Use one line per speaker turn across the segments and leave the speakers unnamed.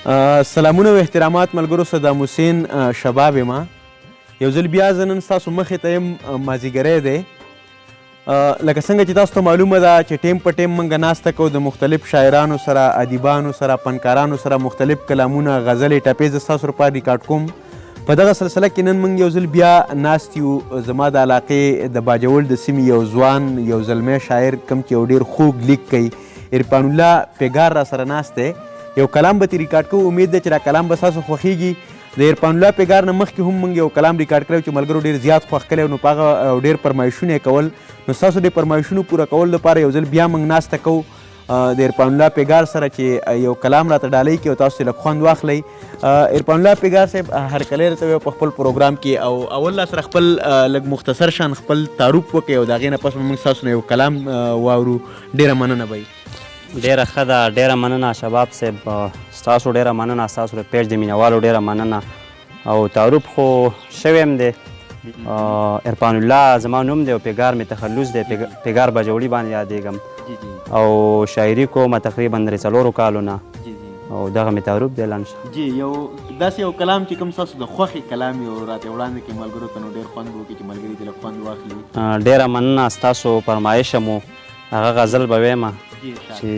سلامونه او احترامات ملګرو، صدام حسین شباب یم. یو ځل بیا زه نن ستاسو مخې ته یم. مازدیګری دی. لکه څنګه چې تاسو ته معلومه ده چې ټیم په ټیم موږ ناسته کوو د مختلف شاعرانو سره، ادیبانو سره، فنکارانو سره مختلف کلامونه، غزلې، ټپې زه ستاسو لپاره ریکارډ کوم. په دغه سلسله کې نن موږ یو ځل بیا ناست یو. زما د علاقې د باجوړ د سیمې یو ځوان، یو زلمی شاعر کوم چې یو ډېر خوږ لیک کوي، عرفان الله پیګار را سره ناست دی. یو کلام به ترې ریکارډ کوو. امید ده چې دا کلام به ستاسو خوښیږي. د عرفان الله پیګار نه مخکې هم موږ یو کلام ریکارډ کړی چې ملګرو ډېر زیات خوښ کړی، نو په هغه ډېر فرمایشونه یې کول. نو ستاسو د فرمایشونو پوره کولو لپاره یو ځل بیا موږ ناسته کوو د عرفان الله پیګار سره چې یو کلام راته ډالۍ کړي او تاسو ترې لږ خوند واخلئ. عرفان الله پیګار صاحب هرکلی راته ویل په خپل پروګرام کې، او اول لا سره خپل لږ مختصر شان خپل تعارف وکړئ او د هغې نه پس به موږ ستاسو نه یو کلام واورو. ډېره مننه به
ډیره ښه ده. ډیره مننه شباب صاحب، ستاسو ډیره مننه، ستاسو د پیج د مینوالو ډیره مننه. او تعارف خو شوی م دی. عرفان الله زما نوم دی او پیګار مې تخلص دی. پیګار باجوړي باندې یادېږم او شاعري کومه تقریبا درې څلورو کالو نه، او دغه مې تعارف دی لنډ.
جی یو داسې یو کلام چې کوم ستاسو د خوښې کلام یو راته وړاندې کړي ملګرو ته، نو ډېر خوند وکړي چې ملګري ترې لږ خوند واخلي.
ډیره مننه. ستاسو فرمایشه مو هغه غزل به ویمه چې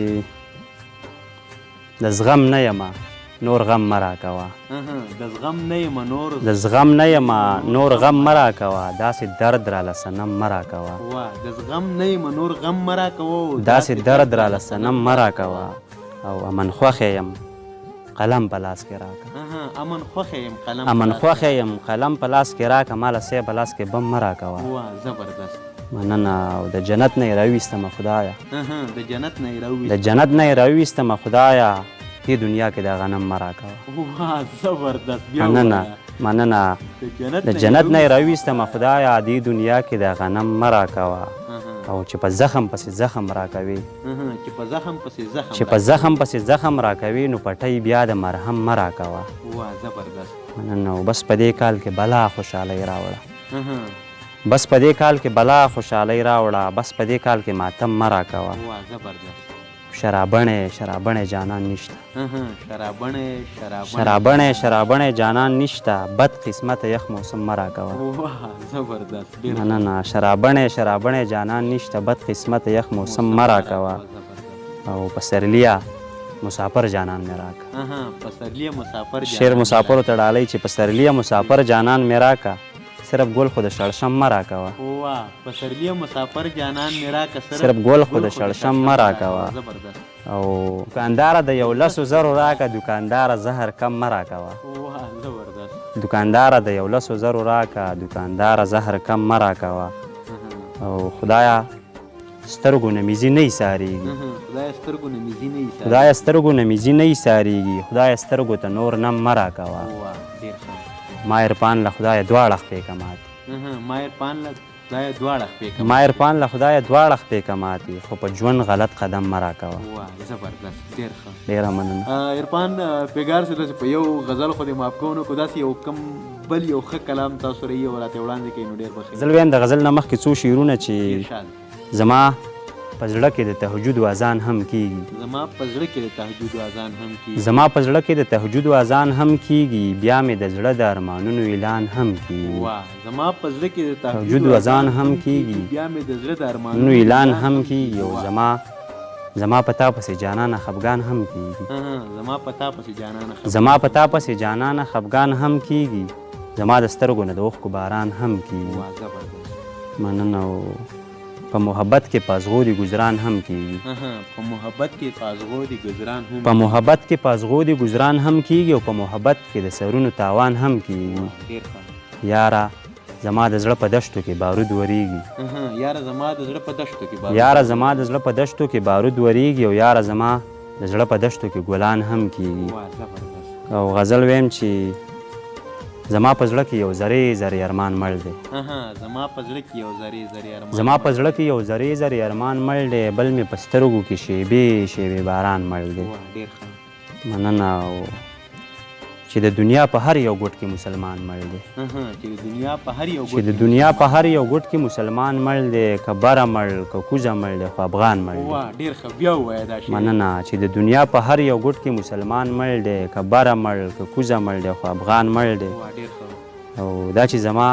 د زغم نه یمه نور غم مه راکوه،
د زغم نه یمه
نور غم مه راکوه، داسې درد راله صنم مه راکوه،
د زغم نه یمه نور غم مه راکوه،
داسې درد راله صنم مه راکوه. او امن خوښی یم قلم په لاس کې راکه، امن خوښی یم قلم په لاس کې راکه، ماله سی په لاس کې بم مه راکوه.
زبردست.
مننه. او د جنت نه یې راویستمه خدایه،
د جنت
نه یې راویستمه خدایه، دې دنیا کې د غنم مه راکوه.
زبردست.
مننه. د جنت نه یې راویستمه خدایه، دې دنیا کې د غنم مه راکوه. او چې په زخم پسې زخم راکوي، چې په زخم پسې زخم راکوي، نو پټۍ بیا د مرهم مه راکوه. مننه. او بس په دې کال کې بلا خوشحالۍ راوړه، بس په دې کال کې بلا خوشحالۍ راوړه، بس په دې کال کې ماتم مه راکوه. شرابڼې جانان نشته، شرابڼې جانان نشته، بد قسمت یخ موسم مه راکوه. مننه. شرابڼې جانان نشته، بد قسمت یخ موسم مه راکوه. او پسرلیه مسافر جانان مې راکه، شعر مسافرو ته ډالۍ چې پسرلیه مسافر جانان مې راکه، صرف ګل خو د شړشم مه راکوه.
پسرلیه مسافر جانان مې راکه،
صرف ګل خو د شړشم مه راکوه. او دکانداره د 1,000 راکه، دکانداره زهر کم مه راکوه. دکانداره د 1,000 راکه، دکانداره زهر کم مه راکوه. او خدایه سترګو نه مې ځینۍ سارېږي، خدایه سترګو نه مې ځینۍ سارېږي، خدایه سترګو ته نور نم مه راکوه. ما عرفان له خدایه دواړه خپې کماتي، ما عرفان له خدایه دواړه خپې کماتي، خو په ژوند غلط قدم مه راکوه. ډېره مننه.
عرفان پیګار صاحب په یو غزل خو دې معاف کوو، نو که داسې یو کم بل یو ښه کلام تاسو سره یې راته وړاندې کړئ نو ډېر به ښه.
زه ویم د غزل نه مخکې څو شعرونه چې زما په زړه کې د تهجد و اذان هم کیږي،
زما په زړه کې د تهجد و اذان هم کیږي،
زما په زړه کې د تهجد و اذان هم کیږي، بیا مې د زړه د ارمانونو اعلان هم کیږي،
زما په زړه کې د
تهجد و اذان هم کیږي،
بیا مې د زړه د ارمانونو
اعلان هم کیږي. او زما په تا پسې جانانه خفګان هم کیږي، زما په تا پسې جانانه خفګان هم کیږي، زما د سترګو نه د اوښکو باران هم کیږي. مننه. او په محبت کې پازغو د ګزران هم کیږي،
په محبت کې پازغو د ګزران هم،
په محبت کې پازغو د ګزران هم کیږي، او په محبت کې د سرونو تاوان هم کیږي. یاره زما د زړه په دشتو کې بارود وریږي،
یاره زما د زړه په دشتو کې بارود،
یاره زما د زړه په دشتو کې بارود وریږي، او یاره زما د زړه په دشتو کې ګلان هم کیږي. او غزل ویم چې زما په زړه کې یو ذرې ذرې ارمان مړ دی،
زما په زړه کې یو ذرې ذرې ارمان،
زما په زړه کې یو ذرې ذرې ارمان مړ دی، بل مې په سترګو کې شیبې شیبې باران مړ دی. مننه. او چې چې د دنیا په هر یو ګوټ کې مسلمان مړ دی
چې د دنیا په هر یو
چې د دنیا په هر یو ګوټ کې مسلمان مړ دی که بره مړ که کوزه مړ دی خو افغان مړ دی
ډېر ښه بیا ووایه دا شی
مننه چې د دنیا په هر یو ګوټ کې مسلمان مړ دی که بره مړ که کوزه مړ دی خو افغان مړ دی
ډېر ښه
او دا چې زما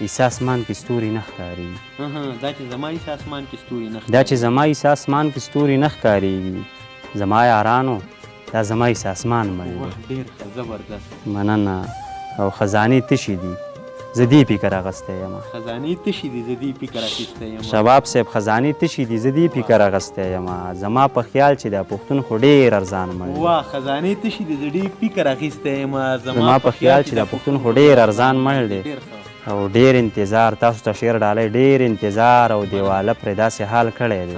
عیسی اسمان کې ستوري نه ښکارېږي
دا چې زما عیسی اسمان کې ستوري نه
دا چې زما عیسی اسمان کې ستوري نه ښکارېږي زما یارانو دا زما عیسی اسمان مړ دی
ډېر ښه زبردست
مننه او خزانې تشي دي زه دې فکر اخیستی یم
خزانې تشي دي زه دې فکر اخیستی یم
شباب صاحب خزانې تشي دي زه دې فکر اخیستی یم زما په خیال چې دا پښتون خو ډېر ارزان مړ دی
خزانې تشي دي زه دې فکر اخیستی یم
زما په خیال چې دا پښتون خو ډېر ارزان مړ دی او ډېر انتظار تاسو ته شعر ډالۍ ډېر انتظار او دیواله پرې داسې حال کړی دی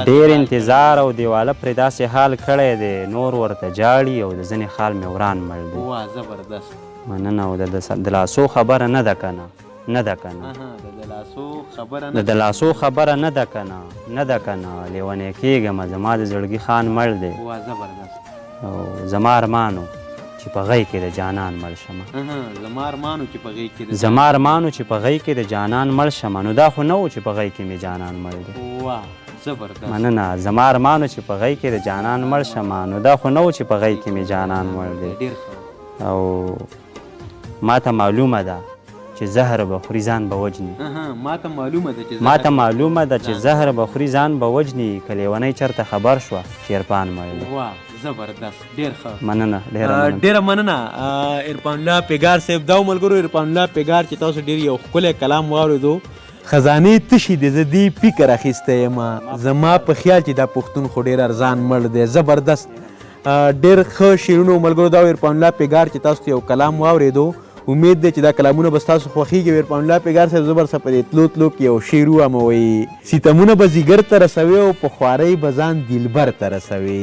ډېر انتظار او دیواله پرې داسې حال کړی دی نور ورته جاړي او د ځینې خال مې وران مړ دی زبردست
مننه او د لاسو خبره نه ده که نه نه ده که نه د لاسو خبره نه ده که نه نه ده که نه لیونی کېږم زما د زړګي خان مړ دی او زما ارمانو چې په غی کې د جانان مړ شمه
زما ارمانو چې
په غی کې د جانان مړ شمه نو دا خو نه و چې په غی کې مې جانان مړ دی مننه زما ارمانو چې په غی کې د جانان مړ شمه نو دا خو نه و چې په غی کې مې جانان مړ دی او ما ته معلومه ده چې زهر به خوري ځان به وجني
ما ته
معلومه ده چې زهر به خوري ځان به وجني که لیونۍ چېرته خبر شوه چې عرفان مړ دی
زبردست ډېر ښه
مننه
ډېره مننه عرفان الله پیګار صاحب دا ملګرو عرفان الله پیګار چې تاسو ډېر یو ښکلی کلام واورېدو خزانې تشي دي زه دې فکر اخیستی یم زما په خیال چې دا پښتون خو ډېر ارزان مړ دی زبردست ډېر ښه شعرونو ملګرو دا عرفان الله پیګار چې تاسو ته یو کلام واورېدو امید دی چې دا کلامونه به ستاسو خوښېږي عرفان الله پیګار صاحب زه به ورسره په دې تلو تلو کې یو شعر ووایم وایي ستمونه به ځیګر ته رسوي او په خوارۍ به ځان دلبر ته رسوي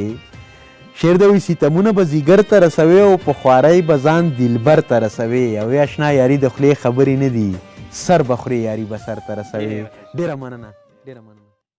شعر دی وایي ستمونه به ځیګر ته رسوي او په خوارۍ به ځان دلبر ته رسوي او اشنا یاري د خولې خبرې نه دي سر به خورې یاري به سر ته رسوي ډېره مننه